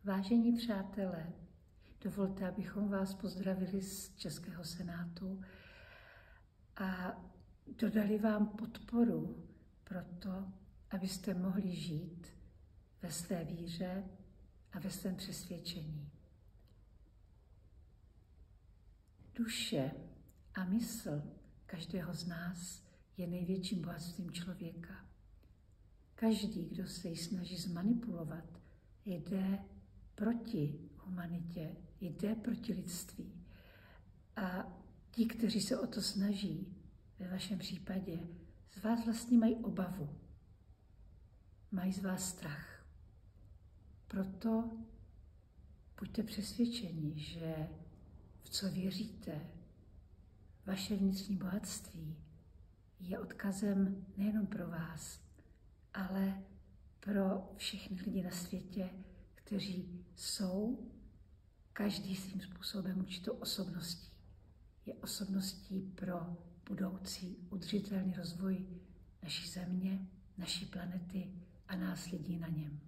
Vážení přátelé, dovolte, abychom vás pozdravili z Českého senátu a dodali vám podporu pro to, abyste mohli žít ve své víře a ve svém přesvědčení. Duše a mysl každého z nás je největším bohatstvím člověka. Každý, kdo se ji snaží zmanipulovat, jde proti humanitě, jde proti lidství. A ti, kteří se o to snaží, ve vašem případě, z vás vlastně mají obavu. Mají z vás strach. Proto buďte přesvědčeni, že v co věříte, vaše vnitřní bohatství je odkazem nejenom pro vás, ale pro všechny lidi na světě, kteří jsou každý svým způsobem určitou osobností. Je osobností pro budoucí udržitelný rozvoj naší země, naší planety a nás lidí na něm.